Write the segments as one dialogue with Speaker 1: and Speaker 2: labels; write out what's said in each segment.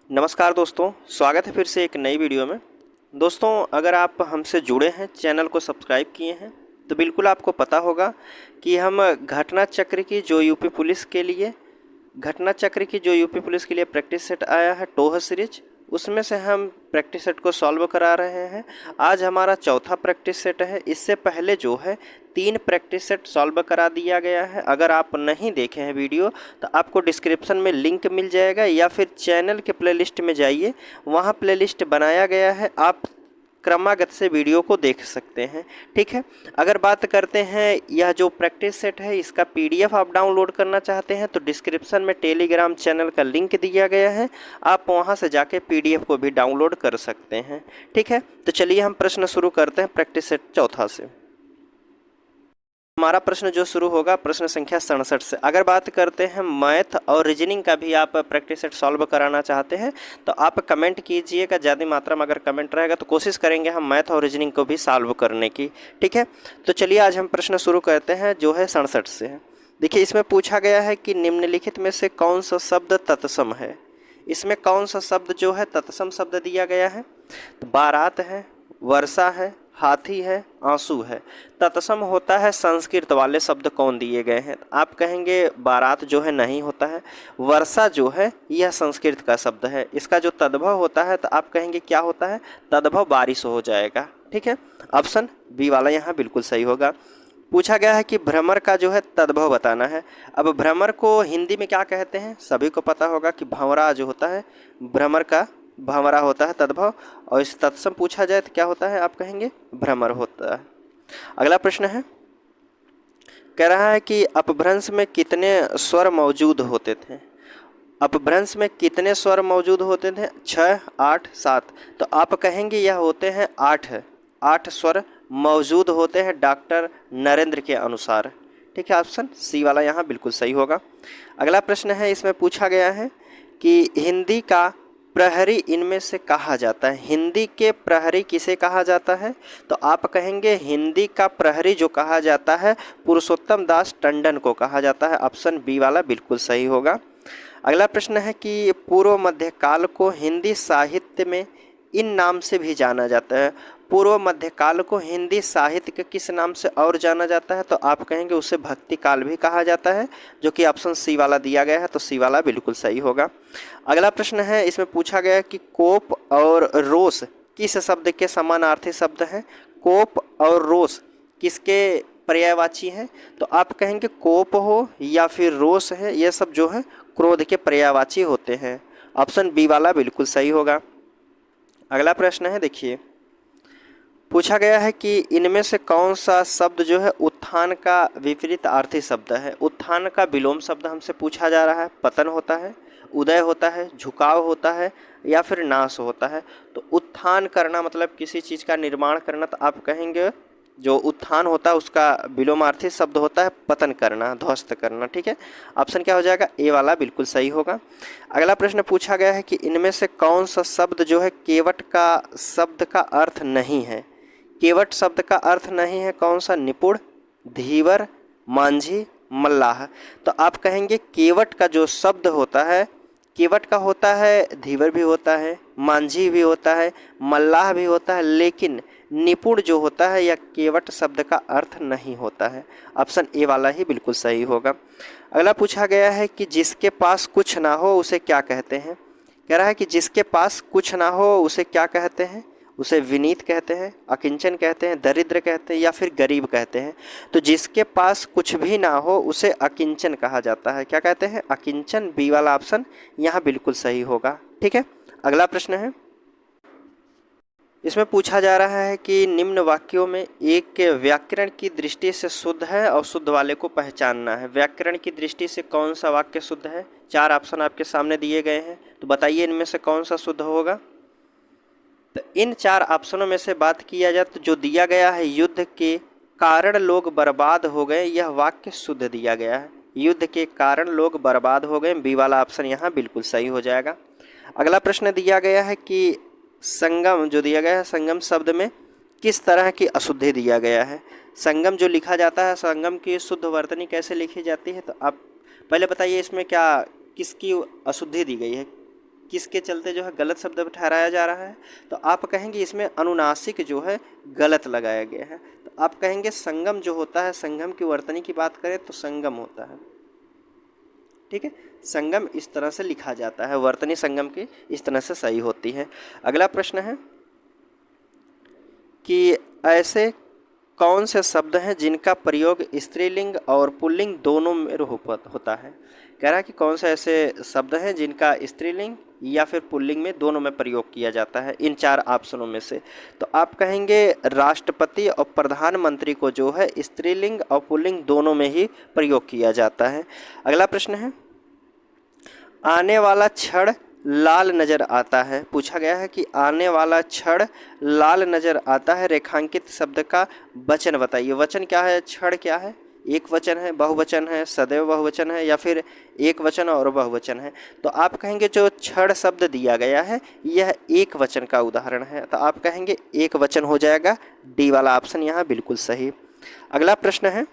Speaker 1: नमस्कार दोस्तों, स्वागत है फिर से एक नई वीडियो में। दोस्तों, अगर आप हमसे जुड़े हैं, चैनल को सब्सक्राइब किए हैं, तो बिल्कुल आपको पता होगा कि हम घटना चक्र की जो यूपी पुलिस के लिए प्रैक्टिस सेट आया है टोह सीरीज, उसमें से हम प्रैक्टिस सेट को सॉल्व करा रहे हैं। आज हमारा चौथा प्रैक्टिस सेट है। इससे पहले जो है 3 प्रैक्टिस सेट सॉल्व करा दिया गया है। अगर आप नहीं देखे हैं वीडियो तो आपको डिस्क्रिप्शन में लिंक मिल जाएगा, या फिर चैनल के प्लेलिस्ट में जाइए, वहाँ प्लेलिस्ट बनाया गया है, आप क्रमागत से वीडियो को देख सकते हैं। ठीक है, अगर बात करते हैं यह जो प्रैक्टिस सेट है, इसका पीडीएफ आप डाउनलोड करना चाहते हैं तो डिस्क्रिप्शन में टेलीग्राम चैनल का लिंक दिया गया है, आप वहां से जाके पीडीएफ को भी डाउनलोड कर सकते हैं। ठीक है, तो चलिए हम प्रश्न शुरू करते हैं प्रैक्टिस सेट चौथा से। हमारा प्रश्न जो शुरू होगा प्रश्न संख्या 67 से। अगर बात करते हैं मैथ और रीजनिंग का भी आप प्रैक्टिस सेट सॉल्व कराना चाहते हैं तो आप कमेंट कीजिएगा। ज़्यादा मात्रा में अगर कमेंट रहेगा तो कोशिश करेंगे हम मैथ और रीजनिंग को भी सॉल्व करने की। ठीक है, तो चलिए आज हम प्रश्न शुरू करते हैं जो है 67 से है। देखिए, इसमें पूछा गया है कि निम्नलिखित में से कौन सा शब्द तत्सम है। इसमें कौन सा शब्द जो है तत्सम शब्द दिया गया है, तो बारात है, वर्षा है, हाथी है, आंसू है। तत्सम होता है संस्कृत वाले शब्द कौन दिए गए हैं। आप कहेंगे बारात जो है नहीं होता है, वर्षा जो है यह संस्कृत का शब्द है, इसका जो तद्भव होता है तो आप कहेंगे क्या होता है, तद्भव बारिश हो जाएगा। ठीक है, ऑप्शन बी वाला यहाँ बिल्कुल सही होगा। पूछा गया है कि भ्रमर का जो है तद्भव बताना है। अब भ्रमर को हिंदी में क्या कहते हैं, सभी को पता होगा कि भंवरा जो होता है, भ्रमर का भंवरा होता है तद्भव, और इस तत्सम पूछा जाए तो क्या होता है, आप कहेंगे भ्रमर होता है। अगला प्रश्न है, कह रहा है कि अपभ्रंश में कितने स्वर मौजूद होते थे। अपभ्रंश में कितने स्वर मौजूद होते थे, 6, 8, 7। तो आप कहेंगे यह होते हैं 8 स्वर मौजूद होते हैं डॉक्टर नरेंद्र के अनुसार। ठीक है, ऑप्शन सी वाला यहाँ बिल्कुल सही होगा। अगला प्रश्न है, इसमें पूछा गया है कि हिंदी का प्रहरी इनमें से कहा जाता है। हिंदी के प्रहरी किसे कहा जाता है, तो आप कहेंगे हिंदी का प्रहरी जो कहा जाता है पुरुषोत्तम दास टंडन को कहा जाता है। ऑप्शन बी वाला बिल्कुल सही होगा। अगला प्रश्न है कि पूर्व मध्यकाल को हिंदी साहित्य में इन नाम से भी जाना जाता है। पूर्व मध्यकाल को हिंदी साहित्य के किस नाम से और जाना जाता है, तो आप कहेंगे उसे भक्ति काल भी कहा जाता है, जो कि ऑप्शन सी वाला दिया गया है, तो सी वाला बिल्कुल सही होगा। अगला प्रश्न है, इसमें पूछा गया है कि कोप और रोष किस शब्द के समानार्थी शब्द हैं। कोप और रोष किसके पर्यायवाची हैं, तो आप कहेंगे कोप हो या फिर रोष है, ये सब जो है क्रोध के पर्यायवाची होते हैं। ऑप्शन बी वाला बिल्कुल सही होगा। अगला प्रश्न है, देखिए पूछा गया है कि इनमें से कौन सा शब्द जो है उत्थान का विपरीत आर्थी शब्द है। उत्थान का विलोम शब्द हमसे पूछा जा रहा है। पतन होता है, उदय होता है, झुकाव होता है, या फिर नाश होता है। तो उत्थान करना मतलब किसी चीज़ का निर्माण करना, तो आप कहेंगे जो उत्थान होता है उसका विलोमार्थी शब्द होता है पतन करना, ध्वस्त करना। ठीक है, ऑप्शन क्या हो जाएगा, ए वाला बिल्कुल सही होगा। अगला प्रश्न पूछा गया है कि इनमें से कौन सा शब्द जो है केवट का शब्द का अर्थ नहीं है। केवट शब्द का अर्थ नहीं है कौन सा, निपुण, धीवर, मांझी, मल्लाह। तो आप कहेंगे केवट का जो शब्द होता है, केवट का होता है, धीवर भी होता है, मांझी भी होता है, मल्लाह भी होता है, लेकिन निपुण जो होता है या केवट शब्द का अर्थ नहीं होता है। ऑप्शन ए वाला ही बिल्कुल सही होगा। अगला पूछा गया है कि जिसके पास कुछ ना हो उसे क्या कहते हैं। कह रहा है कि जिसके पास कुछ ना हो उसे क्या कहते हैं, उसे विनीत कहते हैं, अकिंचन कहते हैं, दरिद्र कहते हैं, या फिर गरीब कहते हैं। तो जिसके पास कुछ भी ना हो उसे अकिंचन कहा जाता है। क्या कहते हैं, अकिंचन। बी वाला ऑप्शन यहाँ बिल्कुल सही होगा। ठीक है, अगला प्रश्न है, इसमें पूछा जा रहा है कि निम्न वाक्यों में एक के व्याकरण की दृष्टि से शुद्ध है और शुद्ध वाले को पहचानना है। व्याकरण की दृष्टि से कौन सा वाक्य शुद्ध है, 4 ऑप्शन आपके सामने दिए गए हैं, तो बताइए इनमें से कौन सा शुद्ध होगा। तो इन 4 ऑप्शनों में से बात किया जाए तो जो दिया गया है युद्ध के कारण लोग बर्बाद हो गए, यह वाक्य शुद्ध दिया गया है। युद्ध के कारण लोग बर्बाद हो गए, बी वाला ऑप्शन यहाँ बिल्कुल सही हो जाएगा। अगला प्रश्न दिया गया है कि संगम जो दिया गया है, संगम शब्द में किस तरह की अशुद्धि दिया गया है। संगम जो लिखा जाता है, संगम की शुद्ध वर्तनी कैसे लिखी जाती है, तो आप पहले बताइए इसमें क्या किसकी अशुद्धि दी गई है। किसके चलते जो है गलत शब्द ठहराया जा रहा है, तो आप कहेंगे इसमें अनुनासिक जो है गलत लगाया गया है। तो आप कहेंगे संगम जो होता है, संगम की वर्तनी की बात करें तो संगम होता है, ठीक है। संगम इस तरह से लिखा जाता है, वर्तनी संगम की इस तरह से सही होती है। अगला प्रश्न है कि ऐसे कौन से शब्द हैं जिनका प्रयोग स्त्रीलिंग और पुल्लिंग दोनों में होता है। कह रहा है कि कौन से ऐसे शब्द हैं जिनका स्त्रीलिंग या फिर पुल्लिंग में दोनों में प्रयोग किया जाता है इन 4 ऑप्शनों में से। तो आप कहेंगे राष्ट्रपति और प्रधानमंत्री को जो है स्त्रीलिंग और पुल्लिंग दोनों में ही प्रयोग किया जाता है। अगला प्रश्न है आने वाला क्षण लाल नज़र आता है। पूछा गया है कि आने वाला क्षण लाल नज़र आता है, रेखांकित शब्द का वचन बताइए। वचन क्या है, क्षण क्या है, एक वचन है, बहुवचन है, सदैव बहुवचन है या फिर एक वचन और बहुवचन है। तो आप कहेंगे जो क्षण शब्द दिया गया है यह एक वचन का उदाहरण है, तो आप कहेंगे एक वचन हो जाएगा, डी वाला ऑप्शन यहाँ बिल्कुल सही। अगला प्रश्न है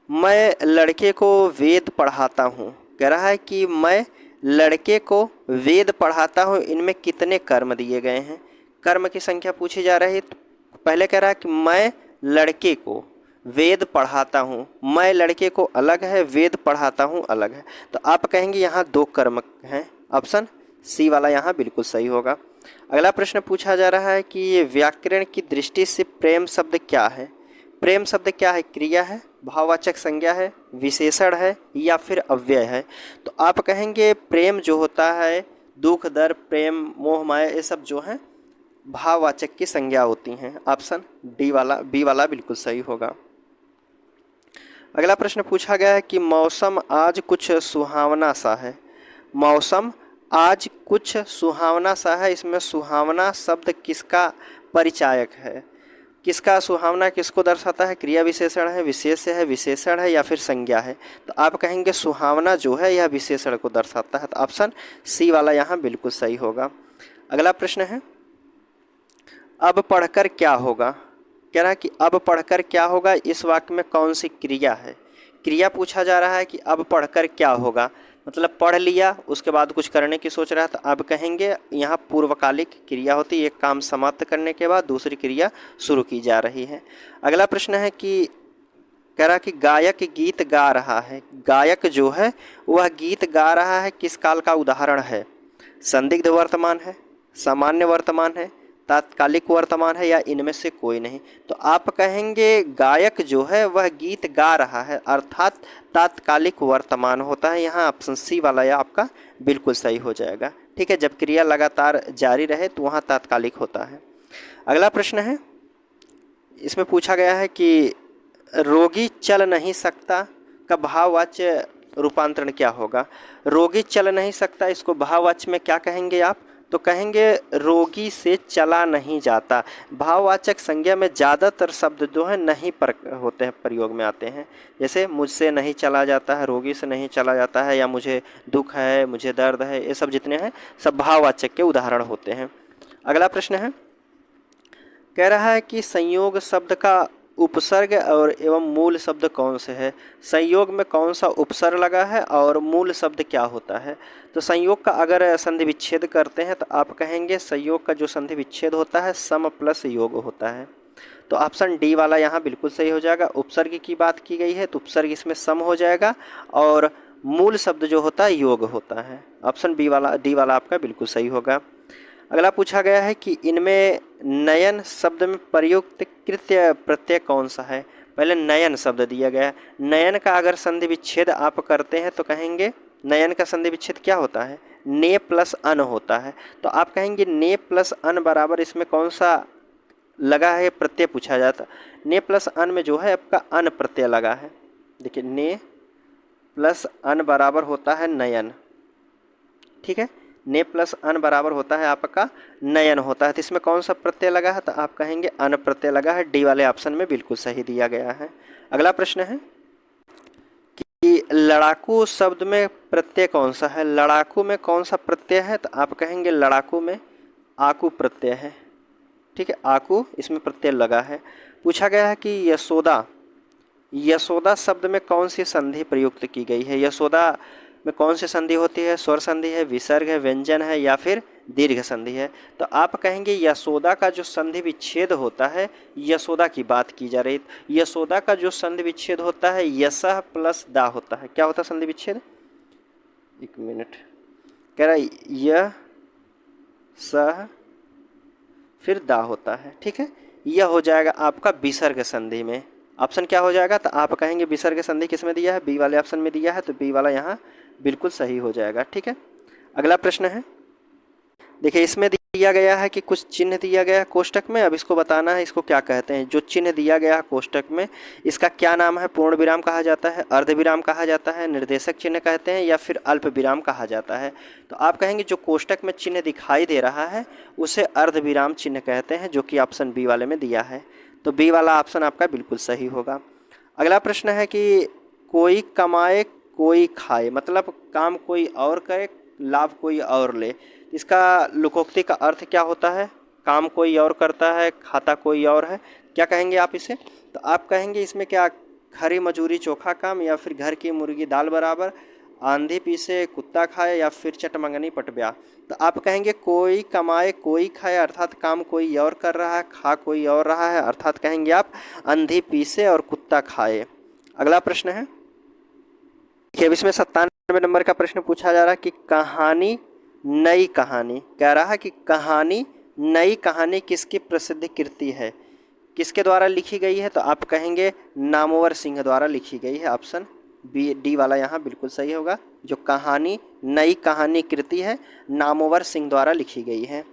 Speaker 1: मैं लड़के को वेद पढ़ाता हूँ। कह रहा है कि मैं लड़के को वेद पढ़ाता हूँ, इनमें कितने कर्म दिए गए हैं, कर्म की संख्या पूछी जा रही है। तो पहले कह रहा है कि मैं लड़के को वेद पढ़ाता हूँ, मैं लड़के को अलग है, वेद पढ़ाता हूँ अलग है, तो आप कहेंगे यहाँ 2 कर्म हैं, ऑप्शन सी वाला यहाँ बिल्कुल सही होगा। अगला प्रश्न पूछा जा रहा है कि ये व्याकरण की दृष्टि से प्रेम शब्द क्या है। प्रेम शब्द क्या है, क्रिया है, भाववाचक संज्ञा है, विशेषण है या फिर अव्यय है। तो आप कहेंगे प्रेम जो होता है, दुख दर्द प्रेम मोह माया ये सब जो हैं भाववाचक की संज्ञा होती हैं, ऑप्शन बी वाला बिल्कुल सही होगा। अगला प्रश्न पूछा गया है कि मौसम आज कुछ सुहावना सा है। मौसम आज कुछ सुहावना सा है, इसमें सुहावना शब्द किसका परिचायक है, किसका सुहावना किसको दर्शाता है, क्रिया विशेषण है, विशेषण है या फिर संज्ञा है। तो आप कहेंगे सुहावना जो है यह विशेषण को दर्शाता है, तो ऑप्शन सी वाला यहाँ बिल्कुल सही होगा। अगला प्रश्न है अब पढ़कर क्या होगा। कह रहा है कि अब पढ़कर क्या होगा, इस वाक्य में कौन सी क्रिया है। क्रिया पूछा जा रहा है कि अब पढ़कर क्या होगा, मतलब पढ़ लिया उसके बाद कुछ करने की सोच रहा है, तो अब कहेंगे यहाँ पूर्वकालिक क्रिया होती है, एक काम समाप्त करने के बाद दूसरी क्रिया शुरू की जा रही है। अगला प्रश्न है कि कह रहा कि गायक गीत गा रहा है। गायक जो है वह गीत गा रहा है, किस काल का उदाहरण है, संदिग्ध वर्तमान है, सामान्य वर्तमान है, तात्कालिक वर्तमान है या इनमें से कोई नहीं। तो आप कहेंगे गायक जो है वह गीत गा रहा है, अर्थात तात्कालिक वर्तमान होता है, यहाँ ऑप्शन सी वाला या आपका बिल्कुल सही हो जाएगा। ठीक है, जब क्रिया लगातार जारी रहे तो वहाँ तात्कालिक होता है। अगला प्रश्न है, इसमें पूछा गया है कि रोगी चल नहीं सकता का भाववाच्य रूपांतरण क्या होगा। रोगी चल नहीं सकता, इसको भाववाच्य में क्या कहेंगे आप, तो कहेंगे रोगी से चला नहीं जाता। भाववाचक संज्ञा में ज़्यादातर शब्द जो है नहीं पर होते हैं, प्रयोग में आते हैं, जैसे मुझसे नहीं चला जाता है, रोगी से नहीं चला जाता है, या मुझे दुख है, मुझे दर्द है, ये सब जितने हैं सब भाववाचक के उदाहरण होते हैं। अगला प्रश्न है, कह रहा है कि संयोग शब्द का उपसर्ग और एवं मूल शब्द कौन से है। संयोग में कौन सा उपसर्ग लगा है और मूल शब्द क्या होता है। तो संयोग का अगर संधि विच्छेद करते हैं तो आप कहेंगे संयोग का जो संधि विच्छेद होता है सम प्लस योग होता है, तो ऑप्शन डी वाला यहाँ बिल्कुल सही हो जाएगा। उपसर्ग की बात की गई है तो उपसर्ग इसमें सम हो जाएगा और मूल शब्द जो होता है योग होता है, ऑप्शन डी वाला आपका बिल्कुल सही होगा। अगला पूछा गया है कि इनमें नयन शब्द में प्रयुक्त कृत्य प्रत्यय कौन सा है। पहले नयन शब्द दिया गया है, नयन का अगर संधि विच्छेद आप करते हैं तो कहेंगे नयन का संधि विच्छेद क्या होता है, ने प्लस अन होता है, तो आप कहेंगे ने प्लस अन बराबर इसमें कौन सा लगा है प्रत्यय पूछा जाता। ने प्लस अन में जो है आपका अन प्रत्यय लगा है, देखिए ने प्लस अन बराबर होता है नयन, ठीक है, ने प्लस अन बराबर होता है आपका नयन होता है, तो इसमें कौन सा प्रत्यय लगा है, तो आप कहेंगे अन प्रत्यय लगा है, डी वाले ऑप्शन में बिल्कुल सही दिया गया है। अगला प्रश्न है कि लड़ाकू शब्द में प्रत्यय कौन सा है। लड़ाकू में कौन सा प्रत्यय है, तो आप कहेंगे लड़ाकू में आकू प्रत्यय है, ठीक है, आकू इसमें प्रत्यय लगा है। पूछा गया है कि यशोदा, यशोदा शब्द में कौन सी संधि प्रयुक्त की गई है। यशोदा में कौन सी संधि होती है? स्वर संधि है, विसर्ग है, व्यंजन है या फिर दीर्घ संधि है? तो आप कहेंगे यशोदा का जो संधि विच्छेद होता है, यशोदा की बात की जा रही है, यशोदा का जो संधि विच्छेद होता है यशः प्लस दा होता है। क्या होता है संधि विच्छेद? एक मिनट, कह रहा है यह सह फिर दा होता है, ठीक है। यह हो जाएगा आपका विसर्ग संधि में। ऑप्शन क्या हो जाएगा? तो आप कहेंगे विसर्ग संधि किस में दिया है? बी वाले ऑप्शन में दिया है, तो बी वाला यहाँ बिल्कुल सही हो जाएगा, ठीक है। अगला प्रश्न है, देखिए इसमें दिया गया है कि कुछ चिन्ह दिया गया है कोष्टक में। अब इसको बताना है इसको क्या कहते हैं। जो चिन्ह दिया गया है कोष्टक में, इसका क्या नाम है? पूर्ण विराम कहा जाता है, अर्ध विराम कहा जाता है, निर्देशक चिन्ह कहते हैं या फिर अल्प विराम कहा जाता है? तो आप कहेंगे जो कोष्टक में चिन्ह दिखाई दे रहा है उसे अर्ध विराम चिन्ह कहते हैं, जो कि ऑप्शन बी वाले में दिया है। तो बी वाला ऑप्शन आपका बिल्कुल सही होगा। अगला प्रश्न है कि कोई कमाए कोई खाए, मतलब काम कोई और करे लाभ कोई और ले। इसका लोकोक्ति का अर्थ क्या होता है? काम कोई और करता है, खाता कोई और है। क्या कहेंगे आप इसे? तो आप कहेंगे इसमें क्या खरी मजूरी चोखा काम या फिर घर की मुर्गी दाल बराबर, आंधी पीसे कुत्ता खाए या फिर चटमंगनी पट ब्याह। तो आप कहेंगे कोई कमाए कोई खाए, अर्थात काम कोई और कर रहा है, खा कोई और रहा है, अर्थात कहेंगे आप आंधी पीसे और कुत्ता खाए। अगला प्रश्न है, देखिए अब इसमें 97 नंबर का प्रश्न पूछा जा रहा है कि कहानी नई कहानी, कह रहा है कि कहानी नई कहानी किसकी प्रसिद्ध कृति है, किसके द्वारा लिखी गई है? तो आप कहेंगे नामवर सिंह द्वारा लिखी गई है। ऑप्शन बी डी वाला यहाँ बिल्कुल सही होगा। जो कहानी नई कहानी कृति है नामवर सिंह द्वारा लिखी गई है।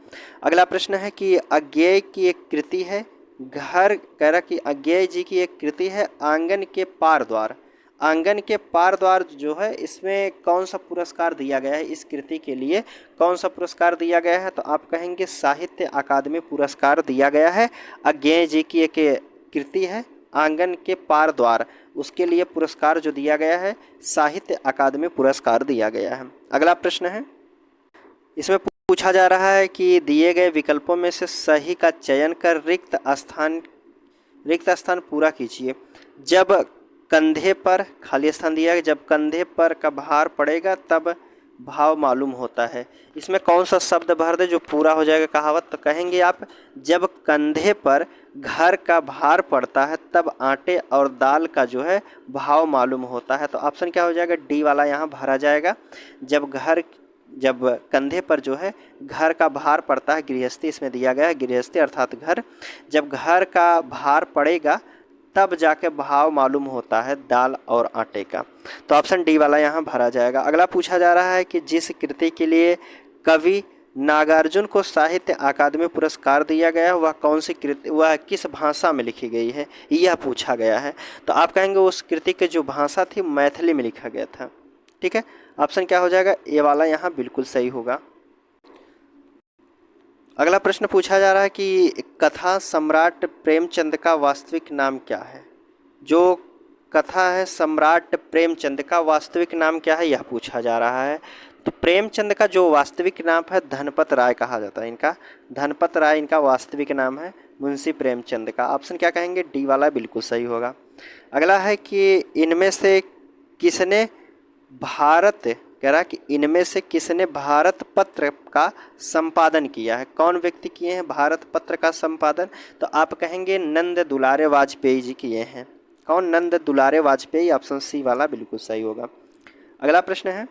Speaker 1: अगला प्रश्न है कि अज्ञेय की एक कृति है घर, कह रहा कि अज्ञेय जी की एक कृति है आंगन के पार द्वार। आंगन के पार द्वार जो है इसमें कौन सा पुरस्कार दिया गया है? इस कृति के लिए कौन सा पुरस्कार दिया गया है? तो आप कहेंगे साहित्य अकादमी पुरस्कार दिया गया है। अज्ञेय जी की एक कृति है आंगन के पार द्वार, उसके लिए पुरस्कार जो दिया गया है साहित्य अकादमी पुरस्कार दिया गया है। अगला प्रश्न है, इसमें पूछा जा रहा है कि दिए गए विकल्पों में से सही का चयन कर रिक्त स्थान पूरा कीजिए। जब कंधे पर खाली स्थान दिया है, जब कंधे पर का भार पड़ेगा तब भाव मालूम होता है। इसमें कौन सा शब्द भर दे जो पूरा हो जाएगा कहावत? तो कहेंगे आप जब कंधे पर घर का भार पड़ता है तब आटे और दाल का जो है भाव मालूम होता है। तो ऑप्शन क्या हो जाएगा? डी वाला यहाँ भरा जाएगा। जब कंधे पर जो है घर का भार पड़ता है, गृहस्थी इसमें दिया गया है, गृहस्थी अर्थात घर, जब घर का भार पड़ेगा तब जाके भाव मालूम होता है दाल और आटे का। तो ऑप्शन डी वाला यहाँ भरा जाएगा। अगला पूछा जा रहा है कि जिस कृति के लिए कवि नागार्जुन को साहित्य अकादमी पुरस्कार दिया गया वह कौन सी कृति, वह किस भाषा में लिखी गई है, यह पूछा गया है। तो आप कहेंगे उस कृति की जो भाषा थी मैथिली में लिखा गया था, ठीक है। ऑप्शन क्या हो जाएगा? ए वाला यहाँ बिल्कुल सही होगा। अगला प्रश्न पूछा जा रहा है कि कथा सम्राट प्रेमचंद का वास्तविक नाम क्या है? जो कथा है सम्राट प्रेमचंद का वास्तविक नाम क्या है, यह पूछा जा रहा है। तो प्रेमचंद का जो वास्तविक नाम है धनपत राय कहा जाता है। इनका धनपत राय इनका वास्तविक नाम है, मुंशी प्रेमचंद का। ऑप्शन क्या कहेंगे? डी वाला बिल्कुल सही होगा। अगला है कि इनमें से किसने भारत, कह रहा कि इनमें से किसने भारत पत्र का संपादन किया है? कौन व्यक्ति किए हैं भारत पत्र का संपादन? तो आप कहेंगे नंद दुलारे वाजपेयी जी किए हैं। कौन? नंद दुलारे वाजपेयी। ऑप्शन सी वाला बिल्कुल सही होगा। अगला प्रश्न है,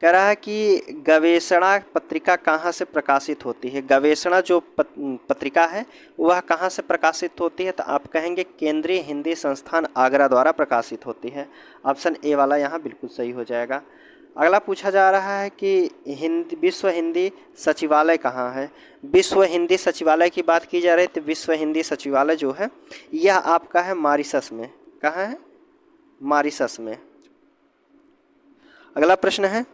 Speaker 1: कह रहा है कि गवेषणा पत्रिका कहाँ से प्रकाशित होती है? गवेषणा जो पत्रिका है वह कहाँ से प्रकाशित होती है? तो आप कहेंगे केंद्रीय हिंदी संस्थान आगरा द्वारा प्रकाशित होती है। ऑप्शन ए वाला यहाँ बिल्कुल सही हो जाएगा। अगला पूछा जा रहा है कि विश्व हिंदी सचिवालय कहाँ है? विश्व हिंदी सचिवालय की बात की जा रही है तो विश्व हिंदी सचिवालय जो है यह आपका है मॉरिशस में। कहाँ है? मॉरिशस में। अगला प्रश्न है,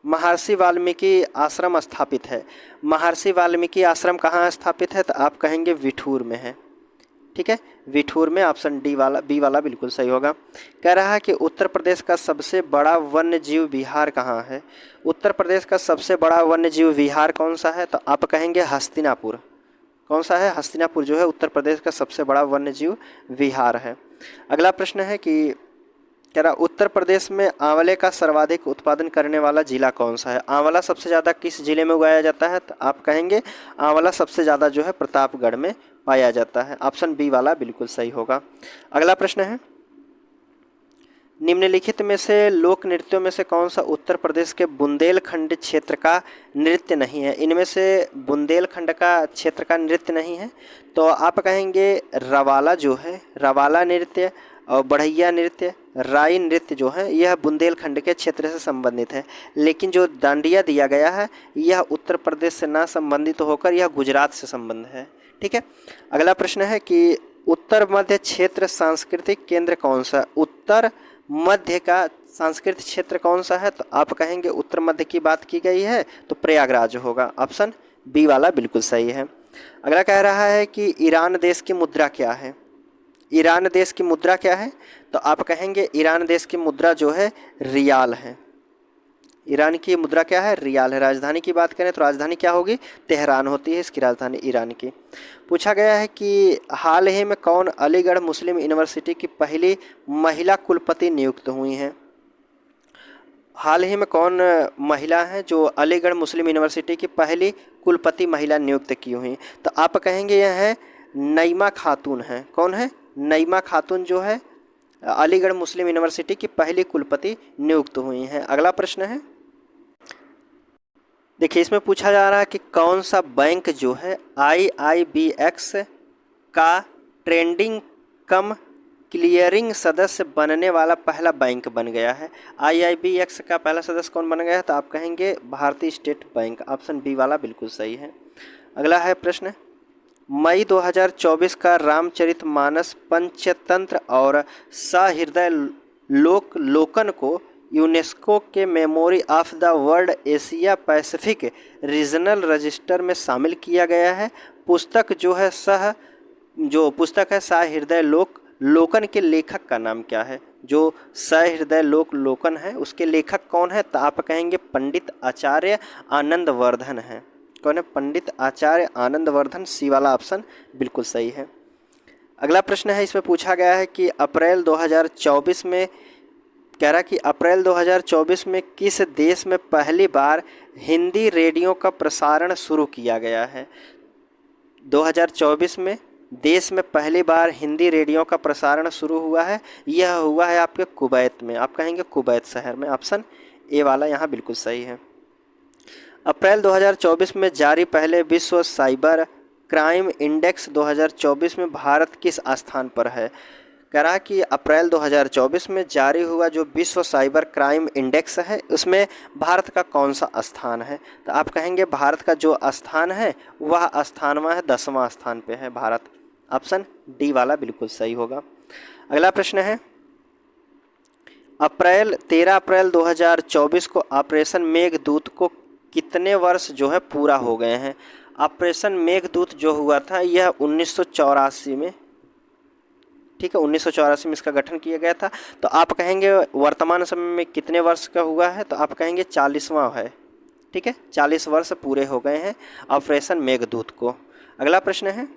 Speaker 1: महर्षि वाल्मीकि आश्रम स्थापित है। महर्षि वाल्मीकि आश्रम कहाँ स्थापित है? तो आप कहेंगे विठूर में है, ठीक है, विठूर में। ऑप्शन डी वाला बी वाला बिल्कुल सही होगा। कह रहा है कि उत्तर प्रदेश का सबसे बड़ा वन्य जीव विहार कहाँ है? उत्तर प्रदेश का सबसे बड़ा वन्य जीव विहार कौन सा है? तो आप कहेंगे हस्तिनापुर। कौन सा है? हस्तिनापुर जो है उत्तर प्रदेश का सबसे बड़ा वन्य जीव विहार है। अगला प्रश्न है कि कह रहा उत्तर प्रदेश में आंवले का सर्वाधिक उत्पादन करने वाला जिला कौन सा है। आंवला सबसे ज़्यादा किस जिले में उगाया जाता है, तो आप कहेंगे आंवला सबसे ज़्यादा जो है प्रतापगढ़ में पाया जाता है। ऑप्शन बी वाला बिल्कुल सही होगा। अगला प्रश्न है, निम्नलिखित में से लोक नृत्यों में से कौन सा उत्तर प्रदेश के बुंदेलखंड क्षेत्र का नृत्य नहीं है। इनमें से बुंदेलखंड का क्षेत्र का नृत्य नहीं है, तो आप कहेंगे रवाला जो है, रवाला नृत्य और बढ़ैया नृत्य, राई नृत्य जो है यह बुंदेलखंड के क्षेत्र से संबंधित है। लेकिन जो डांडिया दिया गया है यह उत्तर प्रदेश से ना संबंधित होकर यह गुजरात से संबंध है। ठीक है। अगला प्रश्न है कि उत्तर मध्य क्षेत्र सांस्कृतिक केंद्र कौन सा। उत्तर मध्य का सांस्कृतिक क्षेत्र कौन सा है, तो आप कहेंगे उत्तर मध्य की बात की गई है तो प्रयागराज होगा। ऑप्शन बी वाला बिल्कुल सही है। अगला कह रहा है कि ईरान देश की मुद्रा क्या है। ईरान देश की मुद्रा क्या है, तो आप कहेंगे ईरान देश की मुद्रा जो है रियाल है। ईरान की मुद्रा क्या है, रियाल है। राजधानी की बात करें तो राजधानी क्या होगी, तेहरान होती है इसकी राजधानी ईरान की। पूछा गया है कि हाल ही में कौन अलीगढ़ मुस्लिम यूनिवर्सिटी की पहली महिला कुलपति नियुक्त हुई हैं। हाल ही में कौन महिला है जो अलीगढ़ मुस्लिम यूनिवर्सिटी की पहली कुलपति महिला नियुक्त की हुई, तो आप कहेंगे यह है नईमा खातून है। कौन है, नईमा खातून जो है अलीगढ़ मुस्लिम यूनिवर्सिटी की पहली कुलपति नियुक्त हुई हैं। अगला प्रश्न है, देखिए इसमें पूछा जा रहा है कि कौन सा बैंक जो है IIBX का ट्रेडिंग कम क्लियरिंग सदस्य बनने वाला पहला बैंक बन गया है। IIBX का पहला सदस्य कौन बन गया है, तो आप कहेंगे भारतीय स्टेट बैंक। ऑप्शन बी वाला बिल्कुल सही है। अगला है प्रश्न, मई 2024 का रामचरितमानस पंचतंत्र और सहृदय लोकन को यूनेस्को के memory of the world Asia Pacific regional register में शामिल किया गया है। पुस्तक जो है पुस्तक है सहृदय लोकन के लेखक का नाम क्या है। जो सहृदय लोकन है उसके लेखक कौन है, तो आप कहेंगे पंडित आचार्य आनंदवर्धन है। कौन है, पंडित आचार्य आनंदवर्धन। सी वाला ऑप्शन बिल्कुल सही है। अगला प्रश्न है, इसमें पूछा गया है कि अप्रैल 2024 में कह रहा कि अप्रैल 2024 में किस देश में पहली बार हिंदी रेडियो का प्रसारण शुरू किया गया है। 2024 में देश में पहली बार हिंदी रेडियो का प्रसारण शुरू हुआ है, यह हुआ है आपके कुवैत में। आप कहेंगे कुवैत शहर में। ऑप्शन ए वाला यहाँ बिल्कुल सही है। अप्रैल 2024 में जारी पहले विश्व साइबर क्राइम इंडेक्स 2024 में भारत किस स्थान पर है। कह रहा कि अप्रैल 2024 में जारी हुआ जो विश्व साइबर क्राइम इंडेक्स है उसमें भारत का कौन सा स्थान है, तो आप कहेंगे भारत का जो स्थान है वह स्थानवा है 10वां स्थान पे है भारत। ऑप्शन डी वाला बिल्कुल सही होगा। अगला प्रश्न है, 13 अप्रैल 2024 को ऑपरेशन मेघदूत को कितने वर्ष जो है पूरा हो गए हैं। ऑपरेशन मेघदूत जो हुआ था यह 1984 में, ठीक है, 1984 में इसका गठन किया गया था। तो आप कहेंगे वर्तमान समय में कितने वर्ष का हुआ है, तो आप कहेंगे 40वां है। ठीक है, 40 वर्ष पूरे हो गए हैं ऑपरेशन मेघदूत को। अगला प्रश्न है,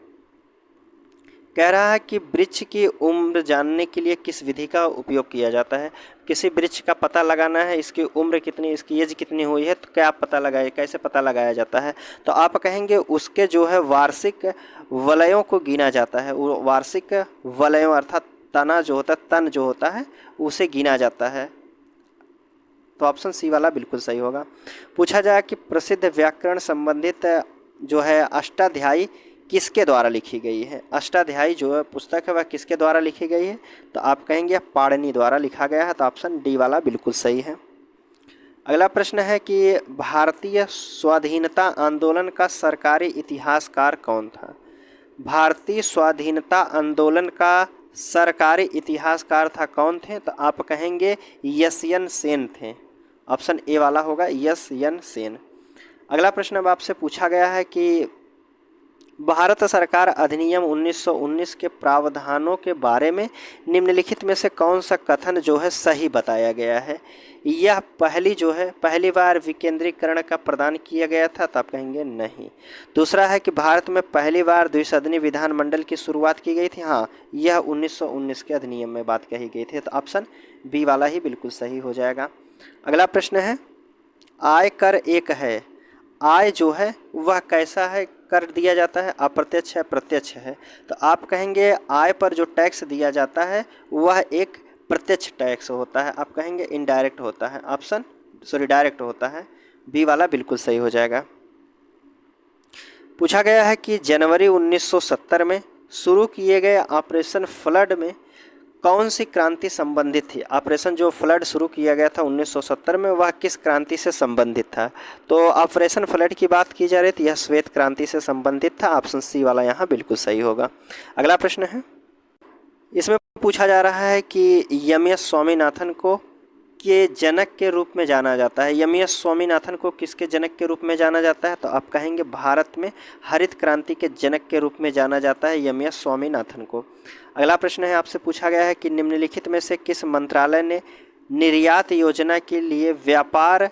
Speaker 1: कह रहा है कि वृक्ष की उम्र जानने के लिए किस विधि का उपयोग किया जाता है। किसी वृक्ष का पता लगाना है, इसकी उम्र कितनी, इसकी एज कितनी हुई है, तो क्या पता लगाए, कैसे पता लगाया जाता है, तो आप कहेंगे उसके जो है वार्षिक वलयों को गिना जाता है। वो वार्षिक वलयों अर्थात तना जो होता है, तन जो होता है उसे गिना जाता है। तो ऑप्शन सी वाला बिल्कुल सही होगा। पूछा जाए कि प्रसिद्ध व्याकरण संबंधित जो है अष्टाध्यायी किसके द्वारा लिखी गई है। अष्टाध्यायी जो है पुस्तक है वह किसके द्वारा लिखी गई है, तो आप कहेंगे पाणिनि द्वारा लिखा गया है। तो ऑप्शन डी वाला बिल्कुल सही है। अगला प्रश्न है कि भारतीय स्वाधीनता आंदोलन का सरकारी इतिहासकार कौन था। भारतीय स्वाधीनता आंदोलन का सरकारी इतिहासकार था कौन थे, तो आप कहेंगे यशयन सेन थे। ऑप्शन ए वाला होगा यशयन सेन। अगला प्रश्न अब आपसे पूछा गया है कि भारत सरकार अधिनियम 1919 के प्रावधानों के बारे में निम्नलिखित में से कौन सा कथन जो है सही बताया गया है। यह पहली बार विकेंद्रीकरण का प्रदान किया गया था, तो आप कहेंगे नहीं। दूसरा है कि भारत में पहली बार द्विसदनी विधानमंडल की शुरुआत की गई थी, हाँ यह 1919 के अधिनियम में बात कही गई थी। तो ऑप्शन बी वाला ही बिल्कुल सही हो जाएगा। अगला प्रश्न है, आय कर एक है, आय जो है वह कैसा है कर दिया जाता है, अप्रत्यक्ष है प्रत्यक्ष है। तो आप कहेंगे आय पर जो टैक्स दिया जाता है वह एक प्रत्यक्ष टैक्स होता है, आप कहेंगे इनडायरेक्ट होता है, डायरेक्ट होता है। बी वाला बिल्कुल सही हो जाएगा। पूछा गया है कि जनवरी 1970 में शुरू किए गए ऑपरेशन फ्लड में कौन सी क्रांति संबंधित थी। ऑपरेशन जो फ्लड शुरू किया गया था 1970 में, वह किस क्रांति से संबंधित था। तो ऑपरेशन फ्लड की बात की जा रही थी, यह श्वेत क्रांति से संबंधित था। ऑप्शन सी वाला यहाँ बिल्कुल सही होगा। अगला प्रश्न है, इसमें पूछा जा रहा है कि एम.एस. स्वामीनाथन को के जनक के रूप में जाना जाता है। एम.एस. स्वामीनाथन को किसके जनक के रूप में जाना जाता है। तो आप कहेंगे भारत में हरित क्रांति के जनक के रूप में जाना जाता है एम.एस. स्वामीनाथन को। अगला प्रश्न है, आपसे पूछा गया है कि निम्नलिखित में से किस मंत्रालय ने निर्यात योजना के लिए व्यापार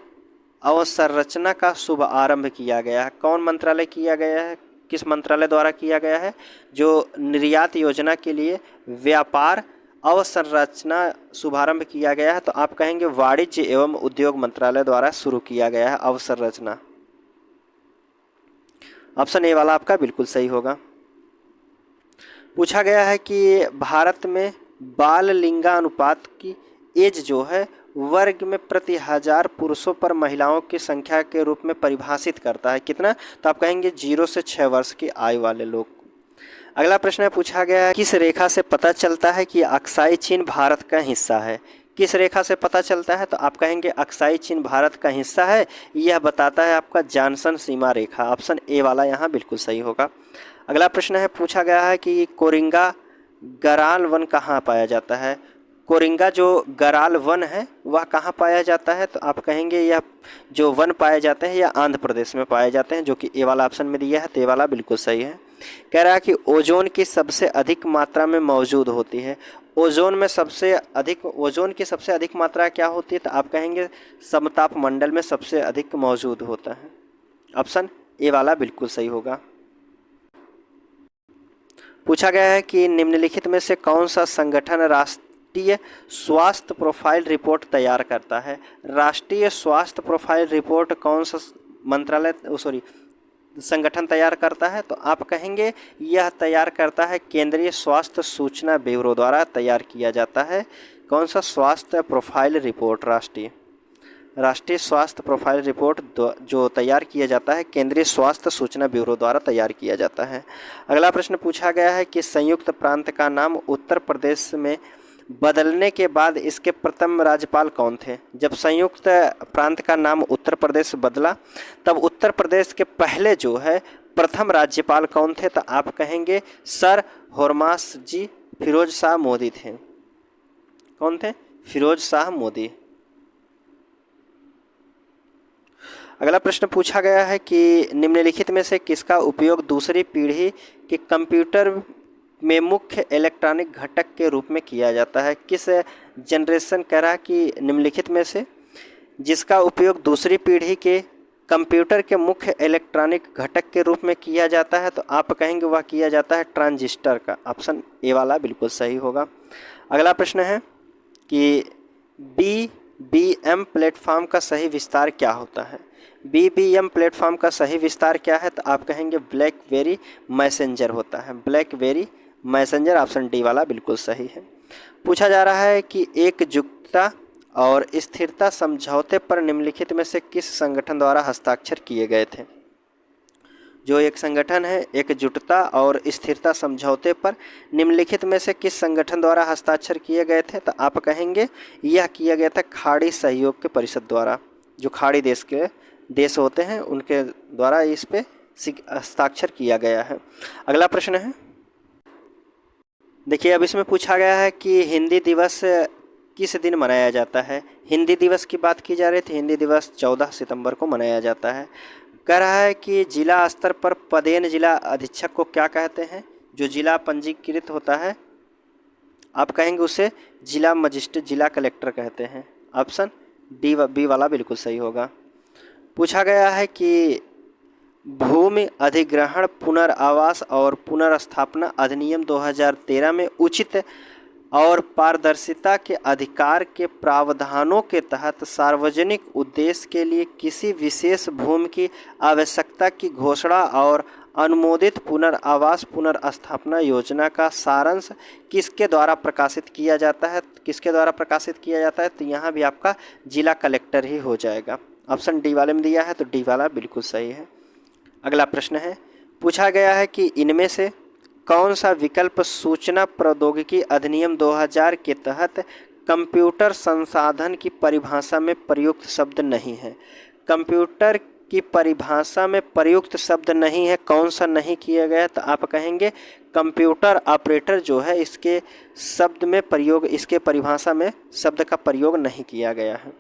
Speaker 1: अवसंरचना का शुभारंभ किया गया है। कौन मंत्रालय किया गया है, किस मंत्रालय द्वारा किया गया है जो निर्यात योजना के लिए व्यापार अवसंरचना शुभारंभ किया गया है। तो आप कहेंगे वाणिज्य एवं उद्योग मंत्रालय द्वारा शुरू किया गया है अवसंरचना। ऑप्शन ए वाला आपका बिल्कुल सही होगा। पूछा गया है कि भारत में बाल लिंगानुपात की एज जो है वर्ग में प्रति हजार पुरुषों पर महिलाओं की संख्या के रूप में परिभाषित करता है, कितना। तो आप कहेंगे 0 से 6 वर्ष की आयु वाले लोग। अगला प्रश्न पूछा गया है, किस रेखा से पता चलता है कि अक्साई चीन भारत का हिस्सा है। किस रेखा से पता चलता है। तो आप कहेंगे अक्साई चीन भारत का हिस्सा है, यह बताता है आपका Johnson Seema Rekha. Option A वाला यहाँ बिल्कुल सही होगा। अगला प्रश्न है, पूछा गया है कि कोरिंगा गराल वन कहाँ पाया जाता है। कोरिंगा जो गराल वन है वह कहाँ पाया जाता है। तो आप कहेंगे यह जो वन पाए जाते हैं यह आंध्र प्रदेश में पाए जाते हैं, जो कि ए वाला ऑप्शन में दिया है। तो ए वाला बिल्कुल सही है। कह रहा है कि ओजोन की सबसे अधिक मात्रा में मौजूद होती है। ओजोन की सबसे अधिक मात्रा क्या होती है। तो आप कहेंगे समताप मंडल में सबसे अधिक मौजूद होता है। ऑप्शन ए वाला बिल्कुल सही होगा। पूछा गया है कि निम्नलिखित में से कौन सा संगठन राष्ट्रीय स्वास्थ्य प्रोफाइल रिपोर्ट तैयार करता है। राष्ट्रीय स्वास्थ्य प्रोफाइल रिपोर्ट कौन सा संगठन तैयार करता है। तो आप कहेंगे यह तैयार करता है केंद्रीय स्वास्थ्य सूचना ब्यूरो द्वारा तैयार किया जाता है। कौन सा स्वास्थ्य प्रोफाइल रिपोर्ट, राष्ट्रीय स्वास्थ्य प्रोफाइल रिपोर्ट जो तैयार किया जाता है केंद्रीय स्वास्थ्य सूचना ब्यूरो द्वारा तैयार किया जाता है। अगला प्रश्न पूछा गया है कि संयुक्त प्रांत का नाम उत्तर प्रदेश में बदलने के बाद इसके प्रथम राज्यपाल कौन थे। जब संयुक्त प्रांत का नाम उत्तर प्रदेश बदला तब उत्तर प्रदेश के पहले जो है प्रथम राज्यपाल कौन थे। तो आप कहेंगे सर होर्मास जी फिरोज शाह मोदी थे। कौन थे, फिरोज शाह मोदी। अगला प्रश्न पूछा गया है कि निम्नलिखित में से किसका उपयोग दूसरी पीढ़ी के कंप्यूटर में मुख्य इलेक्ट्रॉनिक घटक के रूप में किया जाता है। किस जनरेशन, कह रहा है कि निम्नलिखित में से जिसका उपयोग दूसरी पीढ़ी के कंप्यूटर के मुख्य इलेक्ट्रॉनिक घटक के रूप में किया जाता है। तो आप कहेंगे वह किया जाता है ट्रांजिस्टर का। ऑप्शन ए वाला बिल्कुल सही होगा। अगला प्रश्न है कि BBM प्लेटफॉर्म का सही विस्तार क्या होता है। BBM प्लेटफॉर्म का सही विस्तार क्या है। तो आप कहेंगे ब्लैकबेरी मैसेंजर होता है, ब्लैकबेरी मैसेंजर। ऑप्शन डी वाला बिल्कुल सही है। पूछा जा रहा है कि एकजुटता और स्थिरता समझौते पर निम्नलिखित में से किस संगठन द्वारा हस्ताक्षर किए गए थे। जो एक संगठन है एकजुटता और स्थिरता समझौते पर निम्नलिखित में से किस संगठन द्वारा हस्ताक्षर किए गए थे। तो आप कहेंगे यह किया गया था खाड़ी सहयोग के परिषद द्वारा। जो खाड़ी देश होते हैं उनके द्वारा इस पे हस्ताक्षर किया गया है। अगला प्रश्न है, देखिए अब इसमें पूछा गया है कि हिंदी दिवस किस दिन मनाया जाता है। हिंदी दिवस की बात की जा रही थी। हिंदी दिवस 14 सितंबर को मनाया जाता है। कह रहा है कि जिला स्तर पर पदेन जिला अधीक्षक को क्या कहते हैं। जो जिला पंजीकृत होता है आप कहेंगे उसे जिला मजिस्ट्रेट, जिला कलेक्टर कहते हैं। ऑप्शन बी वाला बिल्कुल सही होगा। पूछा गया है कि भूमि अधिग्रहण पुनर्आवास और पुनर्स्थापना अधिनियम 2013 में उचित और पारदर्शिता के अधिकार के प्रावधानों के तहत सार्वजनिक उद्देश्य के लिए किसी विशेष भूमि की आवश्यकता की घोषणा और अनुमोदित पुनर्वास पुनर्स्थापना योजना का सारांश किसके द्वारा प्रकाशित किया जाता है? किसके द्वारा प्रकाशित किया जाता है? तो यहाँ भी आपका जिला कलेक्टर ही हो जाएगा। ऑप्शन डी वाले में दिया है तो डी वाला बिल्कुल सही है। अगला प्रश्न है, पूछा गया है कि इनमें से कौन सा विकल्प सूचना प्रौद्योगिकी अधिनियम 2000 के तहत कंप्यूटर संसाधन की परिभाषा में प्रयुक्त शब्द नहीं है? कंप्यूटर की परिभाषा में प्रयुक्त शब्द नहीं है, कौन सा नहीं किया गया? तो आप कहेंगे कंप्यूटर ऑपरेटर जो है इसके शब्द में प्रयोग, इसके परिभाषा में शब्द का प्रयोग नहीं किया गया है।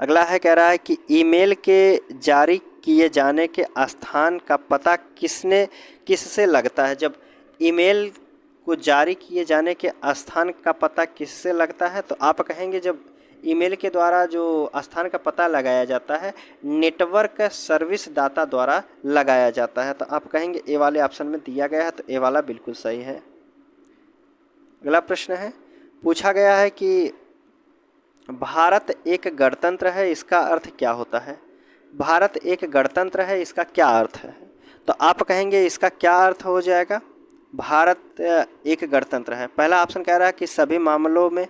Speaker 1: अगला है, कह रहा है कि ईमेल के जारी किए जाने के स्थान का पता किससे लगता है? जब ईमेल को जारी किए जाने के स्थान का पता किससे लगता है? तो आप कहेंगे जब ईमेल के द्वारा जो स्थान का पता लगाया जाता है नेटवर्क सर्विस दाता द्वारा लगाया जाता है। तो आप कहेंगे ए वाले ऑप्शन में दिया गया है तो ए वाला बिल्कुल सही है। अगला प्रश्न है, पूछा गया है कि भारत एक गणतंत्र है, इसका अर्थ क्या होता है? भारत एक गणतंत्र है, इसका क्या अर्थ है? तो आप कहेंगे इसका क्या अर्थ हो जाएगा? भारत एक गणतंत्र है, पहला ऑप्शन कह रहा है कि सभी मामलों में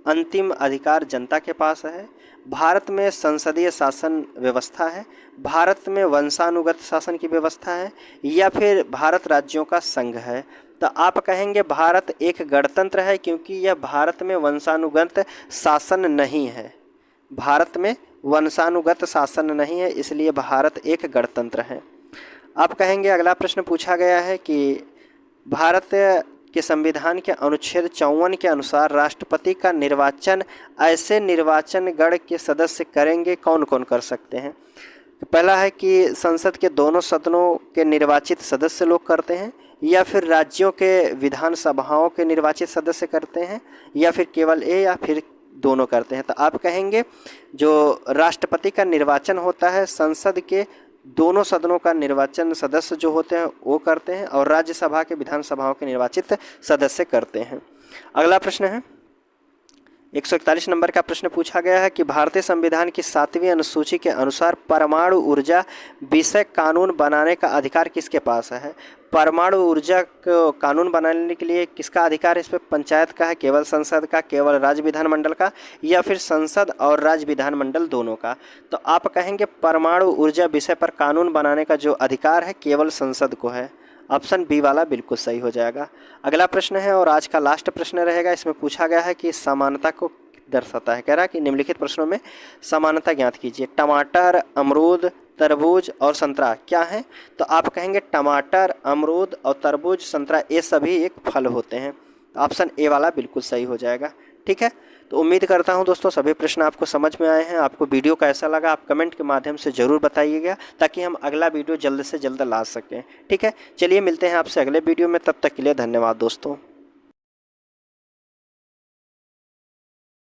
Speaker 1: अंतिम अधिकार जनता के पास है, भारत में संसदीय शासन व्यवस्था है, भारत में वंशानुगत शासन की व्यवस्था है, या फिर भारत राज्यों का संघ है। तो आप कहेंगे भारत एक गणतंत्र है क्योंकि यह भारत में वंशानुगत शासन नहीं है, भारत में वंशानुगत शासन नहीं है, इसलिए भारत एक गणतंत्र है। आप कहेंगे अगला प्रश्न पूछा गया है कि भारत के संविधान के अनुच्छेद 54 के अनुसार राष्ट्रपति का निर्वाचन ऐसे निर्वाचन गण के सदस्य करेंगे, कौन कौन कर सकते हैं? तो पहला है कि संसद के दोनों सदनों के निर्वाचित सदस्य लोग करते हैं, या फिर राज्यों के विधानसभाओं के निर्वाचित सदस्य करते हैं, या फिर केवल ए या फिर दोनों करते हैं। तो आप कहेंगे जो राष्ट्रपति का निर्वाचन होता है संसद के दोनों सदनों का निर्वाचन सदस्य जो होते हैं वो करते हैं, और राज्यसभा के विधानसभाओं के निर्वाचित सदस्य करते हैं। अगला प्रश्न है 141 नंबर का प्रश्न पूछा गया है कि भारतीय संविधान की 7वीं अनुसूची के अनुसार परमाणु ऊर्जा विषय कानून बनाने का अधिकार किसके पास है? परमाणु ऊर्जा को कानून बनाने के लिए किसका अधिकार है? इस पर पंचायत का है, केवल संसद का, केवल राज्य विधानमंडल का, या फिर संसद और राज्य विधानमंडल दोनों का? तो आप कहेंगे परमाणु ऊर्जा विषय पर कानून बनाने का जो अधिकार है केवल संसद को है। ऑप्शन बी वाला बिल्कुल सही हो जाएगा। अगला प्रश्न है और आज का लास्ट प्रश्न रहेगा, इसमें पूछा गया है कि समानता को दर्शाता है। कह रहा है कि निम्नलिखित प्रश्नों में समानता ज्ञात कीजिए। टमाटर, अमरूद, तरबूज और संतरा क्या है? तो आप कहेंगे टमाटर, अमरूद और तरबूज, संतरा ये सभी एक फल होते हैं। ऑप्शन ए वाला बिल्कुल सही हो जाएगा। ठीक है, तो उम्मीद करता हूं दोस्तों सभी प्रश्न आपको समझ में आए हैं। आपको वीडियो कैसा लगा आप कमेंट के माध्यम से ज़रूर बताइएगा ताकि हम अगला वीडियो जल्द से जल्द ला सकें। ठीक है, चलिए मिलते हैं आपसे अगले वीडियो में, तब तक के लिए धन्यवाद दोस्तों।